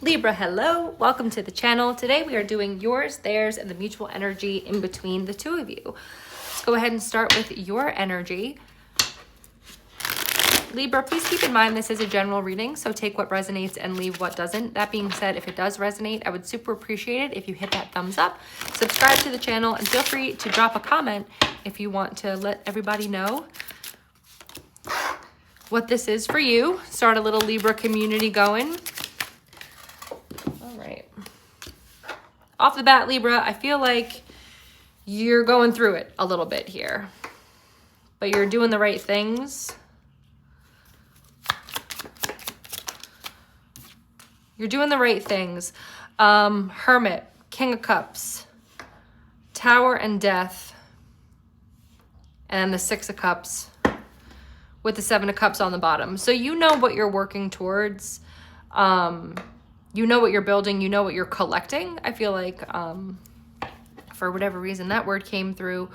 Libra, hello, welcome to the channel. Today we are doing yours, theirs, and the mutual energy in between the two of you. Let's go ahead and start with your energy. Libra, please keep in mind this is a general reading, so take what resonates and leave what doesn't. That being said, if it does resonate, I would super appreciate it if you hit that thumbs up, subscribe to the channel, and feel free to drop a comment if you want to let everybody know what this is for you. Start a little Libra community going. Off the bat, Libra, I feel like you're going through it a little bit here, but you're doing the right things. You're doing the right things. Hermit, King of Cups, Tower and Death, and the Six of Cups with the Seven of Cups on the bottom. So you know what you're working towards. You know what you're building, you know what you're collecting. I feel like for whatever reason that word came through.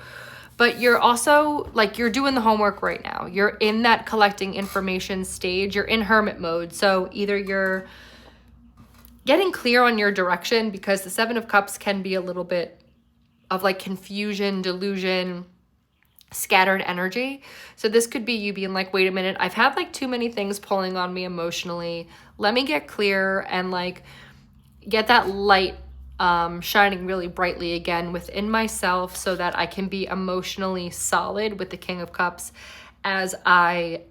But you're also like, you're doing the homework right now. You're in that collecting information stage. You're in hermit mode. So either you're getting clear on your direction, because the Seven of Cups can be a little bit of like confusion, delusion, scattered energy. So this could be you being like, wait a minute, I've had like too many things pulling on me emotionally. Let me get clear and like get that light shining really brightly again within myself so that I can be emotionally solid with the King of Cups as I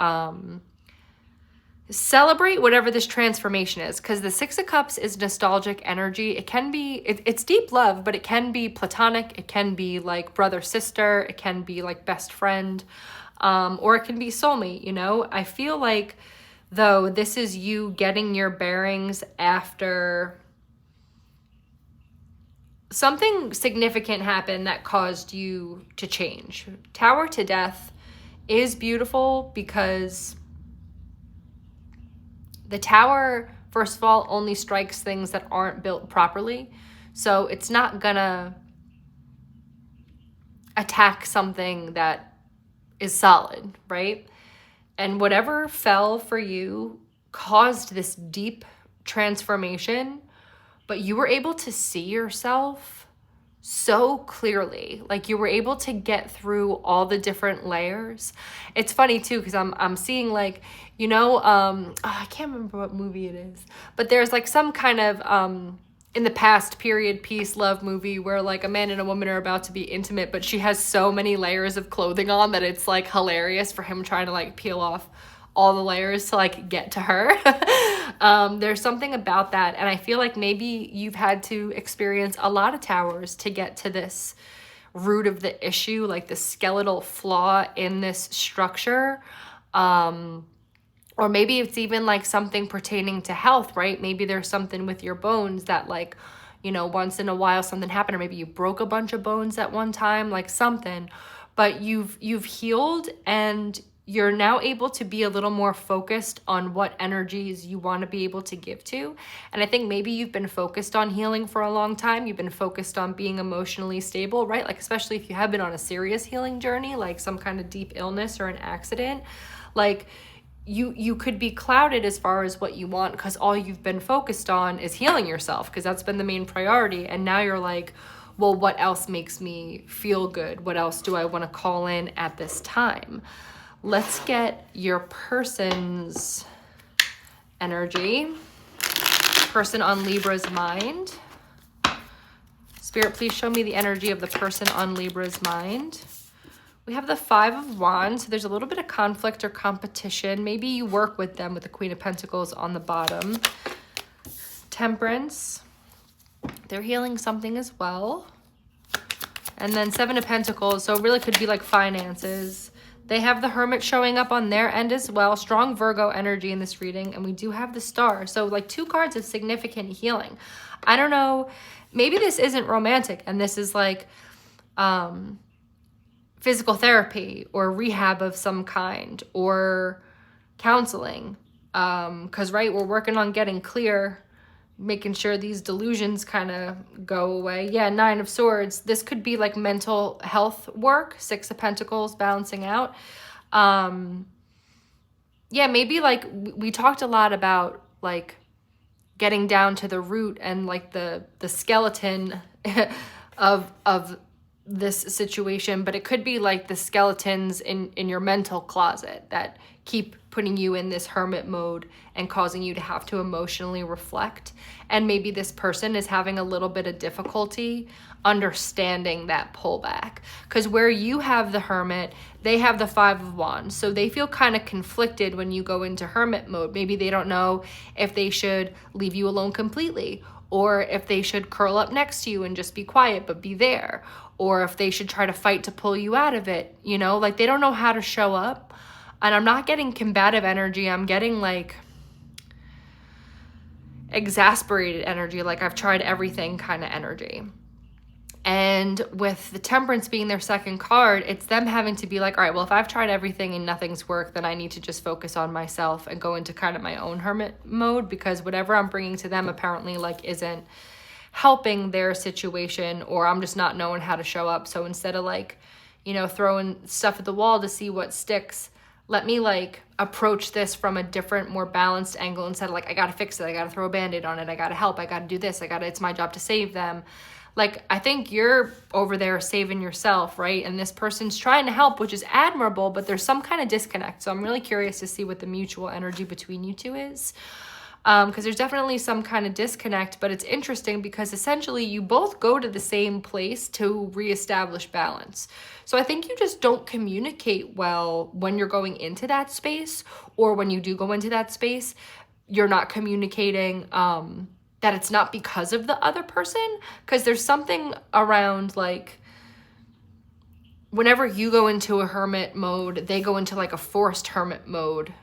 celebrate whatever this transformation is. Because the Six of Cups is nostalgic energy. It can be, it's deep love, but it can be platonic. It can be like brother, sister. It can be like best friend, or it can be soulmate, you know? I feel like, though, this is you getting your bearings after something significant happened that caused you to change. Tower to Death is beautiful because the Tower, first of all, only strikes things that aren't built properly. So it's not gonna attack something that is solid, right? And whatever fell for you caused this deep transformation, but you were able to see yourself so clearly. Like you were able to get through all the different layers. It's funny too, because I'm seeing like, you know, I can't remember what movie it is, but there's like some kind of in the past period piece love movie where like a man and a woman are about to be intimate, but she has so many layers of clothing on that it's like hilarious for him trying to like peel off all the layers to like get to her. There's something about that. And I feel like maybe you've had to experience a lot of towers to get to this root of the issue, like the skeletal flaw in this structure. Or maybe it's even like something pertaining to health, right? Maybe there's something with your bones that like, you know, once in a while something happened, or maybe you broke a bunch of bones at one time, like something, but you've healed and you're now able to be a little more focused on what energies you want to be able to give to. And I think maybe you've been focused on healing for a long time. You've been focused on being emotionally stable, right? Like, especially if you have been on a serious healing journey, like some kind of deep illness or an accident, like you could be clouded as far as what you want because all you've been focused on is healing yourself, because that's been the main priority. And now you're like, well, what else makes me feel good? What else do I want to call in at this time? Let's get your person's energy. Person on Libra's mind. Spirit, please show me the energy of the person on Libra's mind. We have the Five of Wands, so there's a little bit of conflict or competition. Maybe you work with them with the Queen of Pentacles on the bottom. Temperance. They're healing something as well. And then Seven of Pentacles, so it really could be like finances. They have the Hermit showing up on their end as well. Strong Virgo energy in this reading. And we do have the Star. So like 2 cards of significant healing. I don't know. Maybe this isn't romantic. And this is like physical therapy or rehab of some kind or counseling. Because, right, we're working on getting clear, making sure these delusions kind of go away. Yeah, Nine of Swords. This could be like mental health work. Six of Pentacles, balancing out. Yeah, maybe like we talked a lot about like getting down to the root and like the skeleton of this situation, but it could be like the skeletons in your mental closet that keep putting you in this hermit mode and causing you to have to emotionally reflect. And maybe this person is having a little bit of difficulty understanding that pullback, because where you have the hermit, they have the 5 of wands, so they feel kind of conflicted when you go into hermit mode. Maybe they don't know if they should leave you alone completely, or if they should curl up next to you and just be quiet but be there, or if they should try to fight to pull you out of it. You know, like they don't know how to show up. And I'm not getting combative energy, I'm getting like exasperated energy, like I've tried everything kind of energy. And with the Temperance being their second card, it's them having to be like, all right, well, if I've tried everything and nothing's worked, then I need to just focus on myself and go into kind of my own hermit mode, because whatever I'm bringing to them apparently like isn't helping their situation, or I'm just not knowing how to show up. So instead of like, you know, throwing stuff at the wall to see what sticks, let me like approach this from a different, more balanced angle, instead of like, I got to fix it. I got to throw a Band-Aid on it. I got to help. I got to do this. It's my job to save them. Like, I think you're over there saving yourself, right? And this person's trying to help, which is admirable, but there's some kind of disconnect. So I'm really curious to see what the mutual energy between you two is. Because there's definitely some kind of disconnect, but it's interesting because essentially you both go to the same place to reestablish balance. So I think you just don't communicate well when you're going into that space, or when you do go into that space, you're not communicating that it's not because of the other person. Because there's something around like whenever you go into a hermit mode, they go into like a forced hermit mode.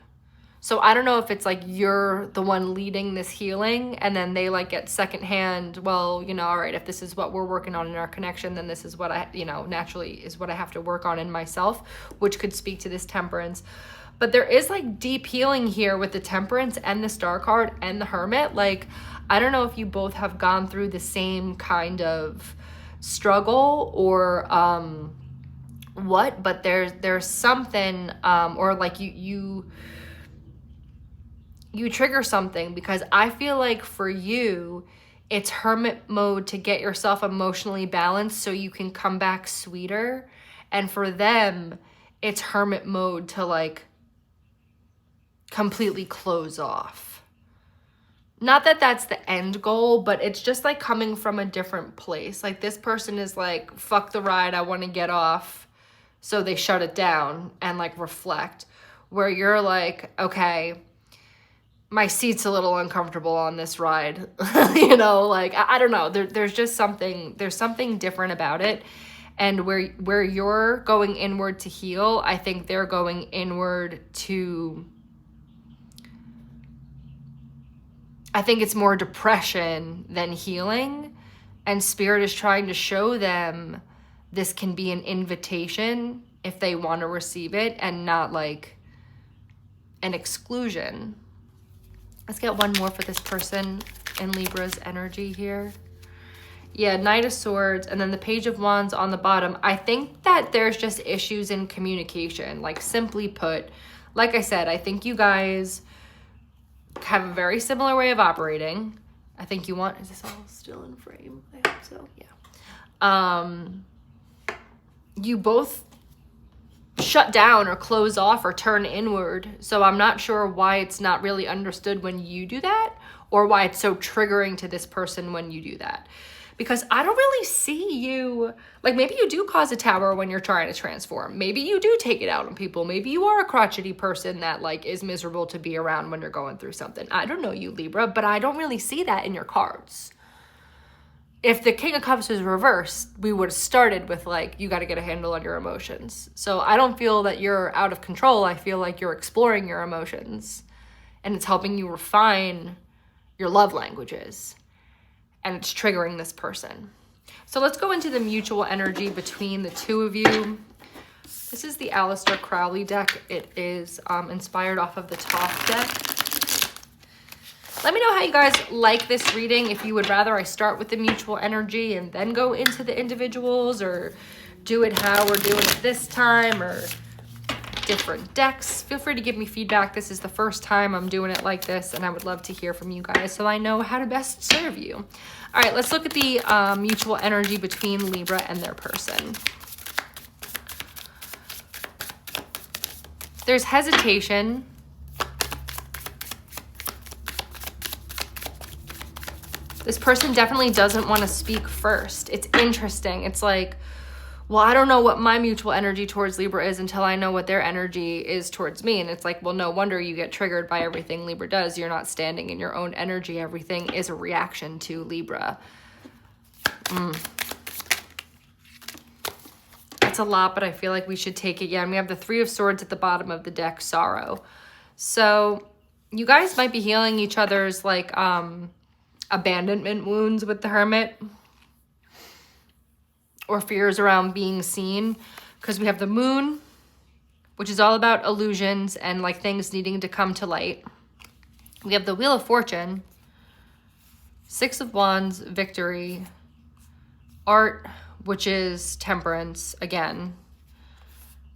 So I don't know if it's like you're the one leading this healing and then they like get secondhand, well, you know, all right, if this is what we're working on in our connection, then this is what I, you know, naturally is what I have to work on in myself, which could speak to this Temperance. But there is like deep healing here with the Temperance and the Star card and the Hermit. Like, I don't know if you both have gone through the same kind of struggle or what, but there's something or like you trigger something, because I feel like for you, it's hermit mode to get yourself emotionally balanced so you can come back sweeter. And for them, it's hermit mode to like completely close off. Not that that's the end goal, but it's just like coming from a different place. Like this person is like, fuck the ride, I want to get off. So they shut it down and like reflect. Where you're like, okay, my seat's a little uncomfortable on this ride. You know, like, I don't know. There's just something, there's something different about it. And where you're going inward to heal, I think they're going inward to, I think it's more depression than healing. And Spirit is trying to show them this can be an invitation if they want to receive it and not like an exclusion. Let's get one more for this person in Libra's energy here. Yeah, Knight of Swords and then the Page of Wands on the bottom. I think that there's just issues in communication. Like simply put, like I said, I think you guys have a very similar way of operating. I think you want, is this all still in frame? I hope so, yeah. You both shut down or close off or turn inward. So I'm not sure why it's not really understood when you do that, or why it's so triggering to this person when you do that. Because I don't really see you, like maybe you do cause a tower when you're trying to transform. Maybe you do take it out on people. Maybe you are a crotchety person that like is miserable to be around when you're going through something. I don't know you, Libra, but I don't really see that in your cards. If the King of Cups was reversed, we would have started with like, you got to get a handle on your emotions. So I don't feel that you're out of control. I feel like you're exploring your emotions and it's helping you refine your love languages, and it's triggering this person. So let's go into the mutual energy between the two of you. This is the Aleister Crowley deck. It is inspired off of the Thoth deck. Let me know how you guys like this reading. If you would rather I start with the mutual energy and then go into the individuals, or do it how we're doing it this time, or different decks. Feel free to give me feedback. This is the first time I'm doing it like this, and I would love to hear from you guys so I know how to best serve you. All right, let's look at the mutual energy between Libra and their person. There's hesitation. This person definitely doesn't want to speak first. It's interesting. It's like, well, I don't know what my mutual energy towards Libra is until I know what their energy is towards me. And it's like, well, no wonder you get triggered by everything Libra does. You're not standing in your own energy. Everything is a reaction to Libra. That's a lot, but I feel like we should take it. Yeah, and we have the Three of Swords at the bottom of the deck, sorrow. So you guys might be healing each other's like abandonment wounds with the Hermit, or fears around being seen, because we have the Moon, which is all about illusions and like things needing to come to light. We have the Wheel of Fortune, Six of Wands, victory, art, which is temperance again,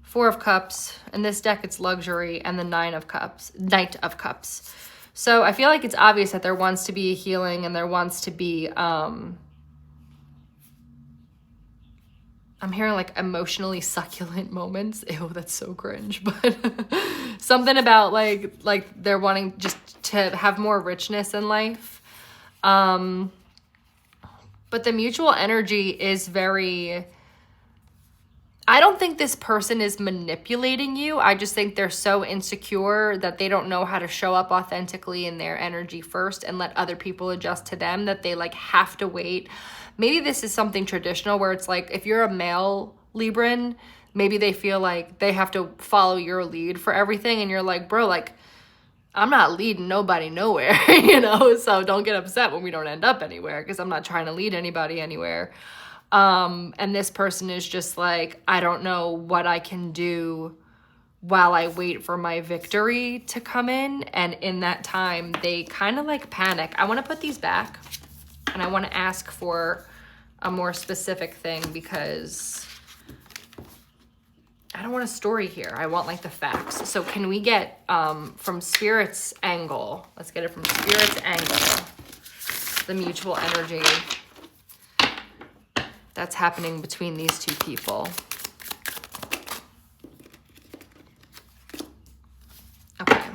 Four of Cups, and this deck it's luxury, and the Knight of Cups. So I feel like it's obvious that there wants to be a healing, and there wants to be, I'm hearing like emotionally succulent moments. Ew, that's so cringe. But something about like they're wanting just to have more richness in life. But the mutual energy is very, I don't think this person is manipulating you. I just think they're so insecure that they don't know how to show up authentically in their energy first and let other people adjust to them, that they like have to wait. Maybe this is something traditional where it's like, if you're a male Libran, maybe they feel like they have to follow your lead for everything. And you're like, bro, like, I'm not leading nobody nowhere, you know? So don't get upset when we don't end up anywhere, because I'm not trying to lead anybody anywhere. And this person is just like, I don't know what I can do while I wait for my victory to come in. And in that time, they kind of like panic. I want to put these back, and I want to ask for a more specific thing, because I don't want a story here. I want like the facts. So can we get from Spirit's angle, let's get it from Spirit's angle, the mutual energy that's happening between these two people. Okay.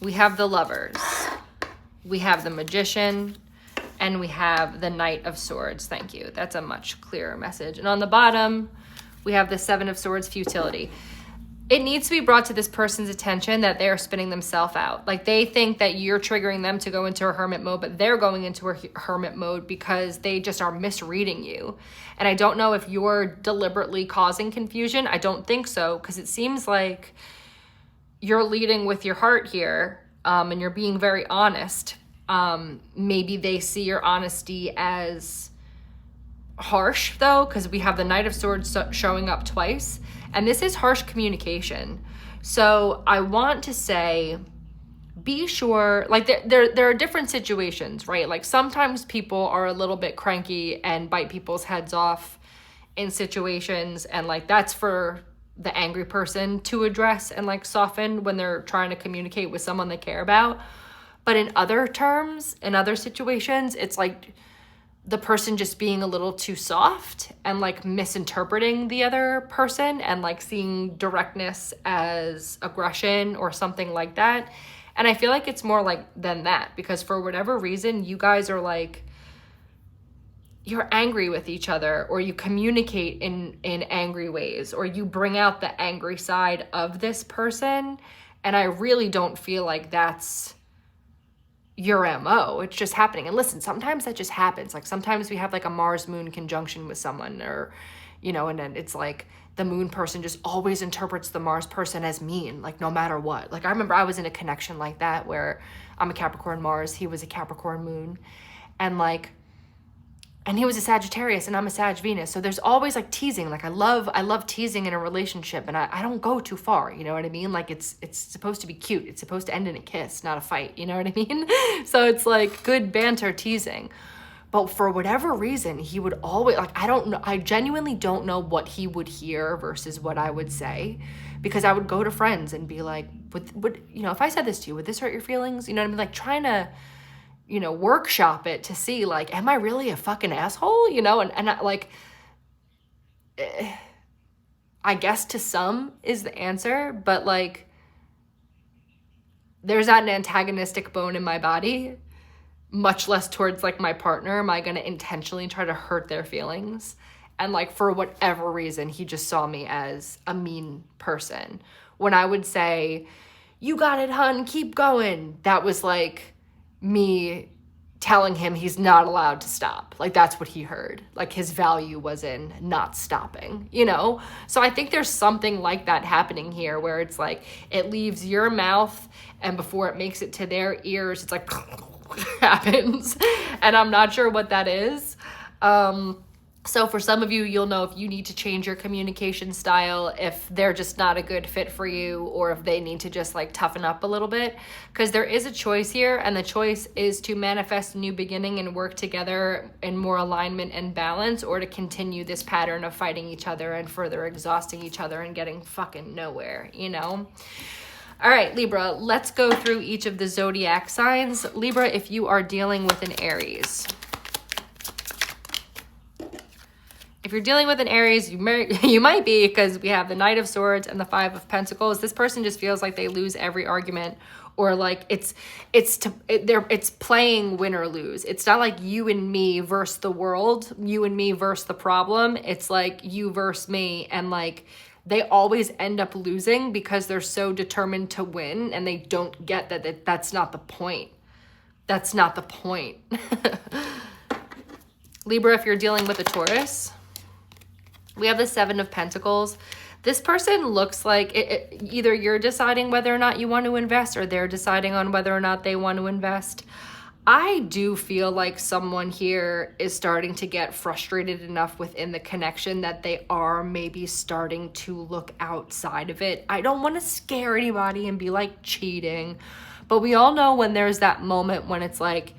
We have the Lovers. We have the Magician. And we have the Knight of Swords. Thank you. That's a much clearer message. And on the bottom, we have the Seven of Swords, futility. It needs to be brought to this person's attention that they are spinning themselves out. Like, they think that you're triggering them to go into a hermit mode, but they're going into a hermit mode because they just are misreading you. And I don't know if you're deliberately causing confusion. I don't think so, because it seems like you're leading with your heart here, and you're being very honest. Maybe they see your honesty as harsh, though, because we have the Knight of Swords showing up twice. And this is harsh communication. So I want to say, be sure, like there are different situations, right? Like sometimes people are a little bit cranky and bite people's heads off in situations. And like that's for the angry person to address and like soften when they're trying to communicate with someone they care about. But in other terms, in other situations, it's like the person just being a little too soft and like misinterpreting the other person and like seeing directness as aggression or something like that. And I feel like it's more like than that, because for whatever reason, you guys are like, you're angry with each other, or you communicate in angry ways, or you bring out the angry side of this person. And I really don't feel like that's your MO. It's just happening. And listen, sometimes that just happens. Like sometimes we have like a Mars moon conjunction with someone, or, you know, and then it's like the moon person just always interprets the Mars person as mean, like no matter what. Like I remember I was in a connection like that where I'm a Capricorn Mars, he was a Capricorn moon, and he was a Sagittarius and I'm a Sag Venus. So there's always like teasing. Like I love teasing in a relationship, and I don't go too far. You know what I mean? Like it's supposed to be cute. It's supposed to end in a kiss, not a fight. You know what I mean? So it's like good banter teasing. But for whatever reason, he would always, like, I don't know, I genuinely don't know what he would hear versus what I would say, because I would go to friends and be like, would you know, if I said this to you, would this hurt your feelings? You know what I mean? Like, trying to, you know, workshop it to see, like, am I really a fucking asshole? You know, and I, like, I guess to some is the answer, but like, there's not an antagonistic bone in my body, much less towards like my partner. Am I going to intentionally try to hurt their feelings? And like, for whatever reason, he just saw me as a mean person. When I would say, you got it, hun, keep going, that was like me telling him he's not allowed to stop. Like, that's what he heard. Like, his value was in not stopping, you know? So I think there's something like that happening here, where it's like, it leaves your mouth, and before it makes it to their ears, it's like happens. And I'm not sure what that is. So for some of you, you'll know if you need to change your communication style, if they're just not a good fit for you, or if they need to just like toughen up a little bit, because there is a choice here, and the choice is to manifest a new beginning and work together in more alignment and balance, or to continue this pattern of fighting each other and further exhausting each other and getting fucking nowhere, you know? All right, Libra, let's go through each of the zodiac signs. Libra, if you are dealing with an Aries. If you're dealing with an Aries, you might be, because we have the Knight of Swords and the Five of Pentacles. This person just feels like they lose every argument, or like it's playing win or lose. It's not like you and me versus the world, you and me versus the problem. It's like you versus me, and like they always end up losing because they're so determined to win, and they don't get that that's not the point. That's not the point. Libra, if you're dealing with a Taurus, we have the Seven of Pentacles. This person looks like either you're deciding whether or not you want to invest, or they're deciding on whether or not they want to invest. I do feel like someone here is starting to get frustrated enough within the connection that they are maybe starting to look outside of it. I don't want to scare anybody and be like cheating, but we all know when there's that moment when it's like,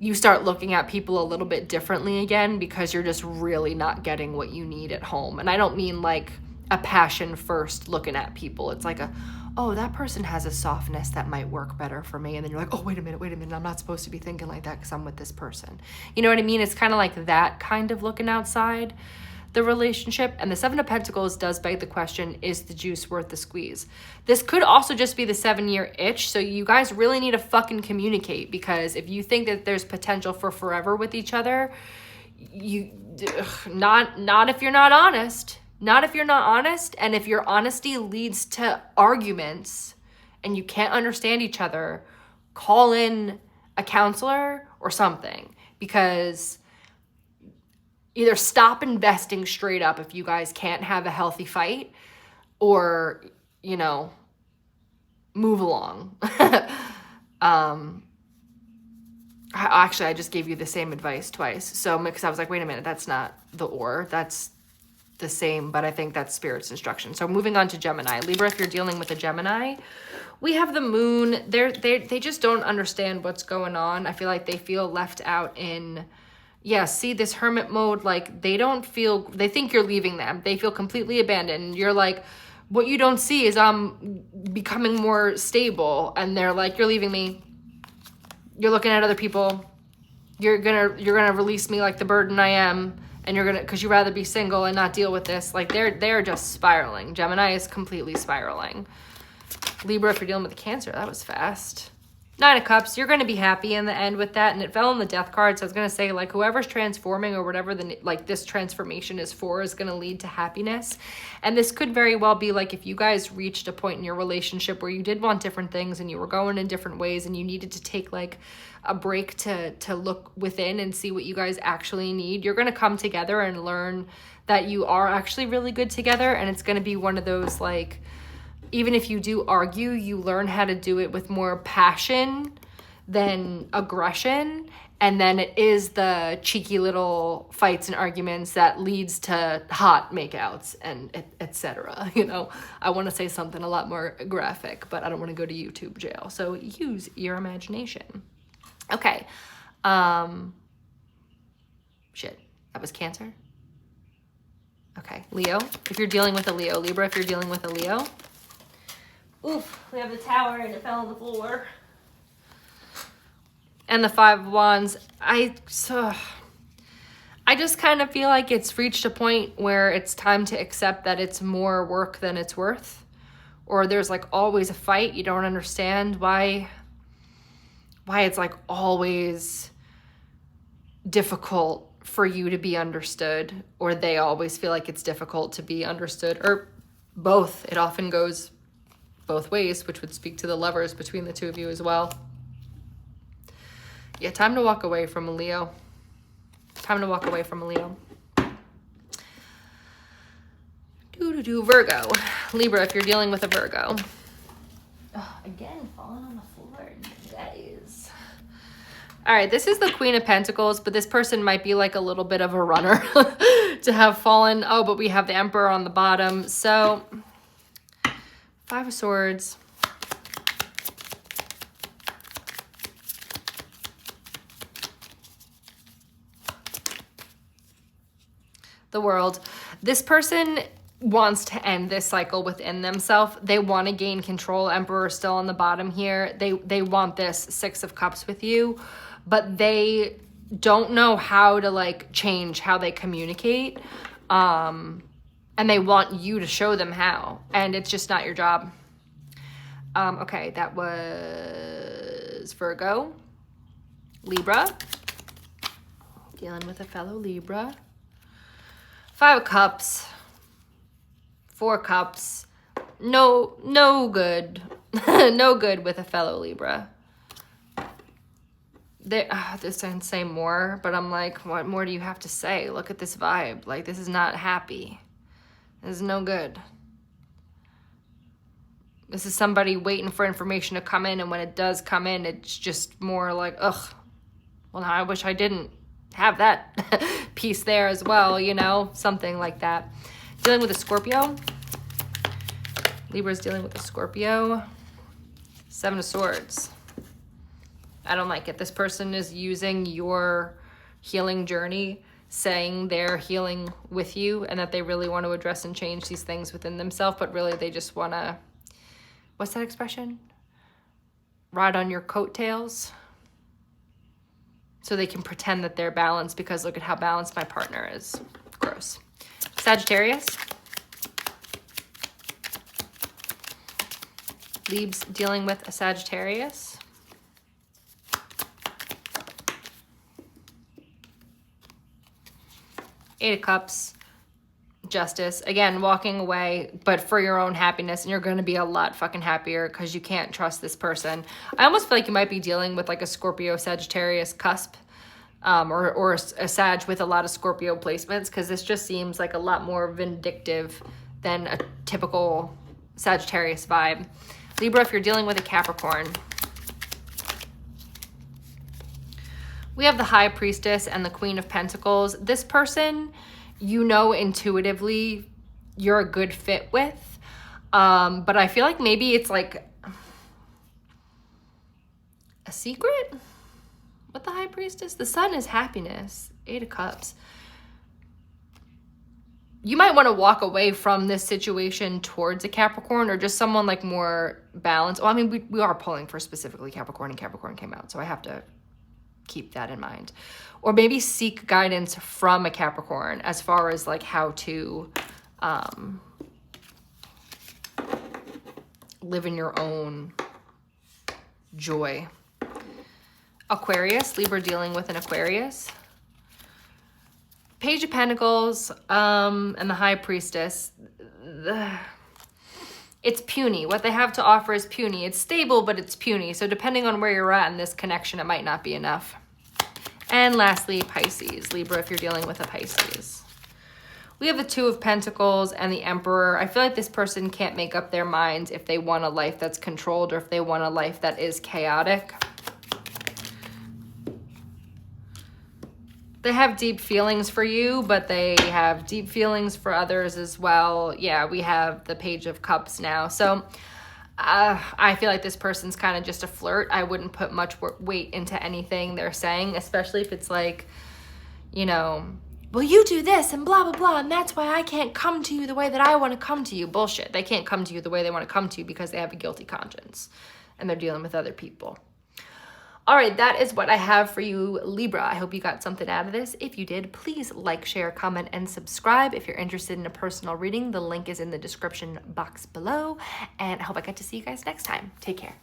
you start looking at people a little bit differently again, because you're just really not getting what you need at home. And I don't mean like a passion first looking at people. It's like oh, that person has a softness that might work better for me. And then you're like, oh, wait a minute. I'm not supposed to be thinking like that because I'm with this person. You know what I mean? It's kind of like that kind of looking outside the relationship. And the Seven of Pentacles does beg the question, is the juice worth the squeeze? This could also just be the 7-year itch. So you guys really need to fucking communicate, because if you think that there's potential for forever with each other, not if you're not honest. Not if you're not honest, and if your honesty leads to arguments and you can't understand each other, call in a counselor or something, because either stop investing straight up if you guys can't have a healthy fight, or, you know, move along. Actually, I just gave you the same advice twice. So, because I was like, wait a minute, that's not the or, that's the same, but I think that's Spirit's instruction. So moving on to Gemini. Libra, if you're dealing with a Gemini, we have the moon. They just don't understand what's going on. I feel like they feel left out in, see, this hermit mode. Like, they think you're leaving them. They feel completely abandoned. You're like, what you don't see is I'm becoming more stable. And they're like, you're leaving me. You're looking at other people. You're gonna release me like the burden I am. And you're because you'd rather be single and not deal with this. Like, they're just spiraling. Gemini is completely spiraling. Libra, if you're dealing with a Cancer, that was fast. 9 of Cups, you're going to be happy in the end with that. And it fell on the Death card. So I was going to say, like, whoever's transforming or whatever this transformation is for is going to lead to happiness. And this could very well be like, if you guys reached a point in your relationship where you did want different things and you were going in different ways, and you needed to take like a break to look within and see what you guys actually need, you're going to come together and learn that you are actually really good together. And it's going to be one of those, like, even if you do argue, you learn how to do it with more passion than aggression. And then it is the cheeky little fights and arguments that leads to hot makeouts and etc. You know, I want to say something a lot more graphic, but I don't want to go to YouTube jail. So use your imagination. Okay. Shit, that was Cancer. Okay, Leo, if you're dealing with a Leo. Libra, if you're dealing with a Leo. Oof, we have the Tower and it fell on the floor. And the Five of Wands. I just kind of feel like it's reached a point where it's time to accept that it's more work than it's worth. Or there's like always a fight. You don't understand why it's like always difficult for you to be understood, or they always feel like it's difficult to be understood, or both. It often goes both ways, which would speak to the Lovers between the two of you as well. Yeah, time to walk away from a Leo. Time to walk away from a Leo. Virgo. Libra, if you're dealing with a Virgo. Oh, again, falling on the floor, guys. All right, this is the Queen of Pentacles, but this person might be like a little bit of a runner to have fallen. Oh, but we have the Emperor on the bottom. So, Five of Swords. The World. This person wants to end this cycle within themselves. They want to gain control. Emperor still on the bottom here. They want this Six of Cups with you, but they don't know how to like change how they communicate. And they want you to show them how, and it's just not your job. Okay, that was Virgo. Libra. Dealing with a fellow Libra. Five of Cups. Four Cups. No good. No good with a fellow Libra. This doesn't say more, but I'm like, what more do you have to say? Look at this vibe. Like, this is not happy. This is no good. This is somebody waiting for information to come in, and when it does come in, it's just more like, ugh, well, now I wish I didn't have that piece there as well, you know, something like that. Dealing with a Scorpio. Libra's dealing with a Scorpio. Seven of Swords. I don't like it. This person is using your healing journey, saying they're healing with you and that they really want to address and change these things within themselves, but really they just want to, what's that expression? Ride on your coattails. So they can pretend that they're balanced because look at how balanced my partner is. Gross. Sagittarius. Lib's dealing with a Sagittarius. Eight of Cups. Justice. Again, walking away, but for your own happiness, and you're going to be a lot fucking happier because you can't trust this person. I almost feel like you might be dealing with like a Scorpio Sagittarius cusp, or a Sag with a lot of Scorpio placements, because this just seems like a lot more vindictive than a typical Sagittarius vibe. Libra, if you're dealing with a Capricorn. We have the High Priestess and the Queen of Pentacles. This person, you know intuitively you're a good fit with. But I feel like maybe it's like a secret with the High Priestess. The Sun is happiness. Eight of Cups. You might want to walk away from this situation towards a Capricorn, or just someone like more balanced. Well, I mean, we are pulling for specifically Capricorn, and Capricorn came out, so I have to keep that in mind. Or maybe seek guidance from a Capricorn as far as like how to live in your own joy. Aquarius, Libra dealing with an Aquarius. Page of Pentacles and the High Priestess. It's puny. What they have to offer is puny. It's stable, but it's puny. So depending on where you're at in this connection, it might not be enough. And lastly, Pisces. Libra, if you're dealing with a Pisces. We have the Two of Pentacles and the Emperor. I feel like this person can't make up their minds if they want a life that's controlled or if they want a life that is chaotic. They have deep feelings for you, but they have deep feelings for others as well. Yeah, we have the Page of Cups now. So I feel like this person's kind of just a flirt. I wouldn't put much weight into anything they're saying, especially if it's like, well, you do this and blah, blah, blah, and that's why I can't come to you the way that I want to come to you. Bullshit. They can't come to you the way they want to come to you because they have a guilty conscience and they're dealing with other people. All right, that is what I have for you, Libra. I hope you got something out of this. If you did, please like, share, comment, and subscribe. If you're interested in a personal reading, the link is in the description box below. And I hope I get to see you guys next time. Take care.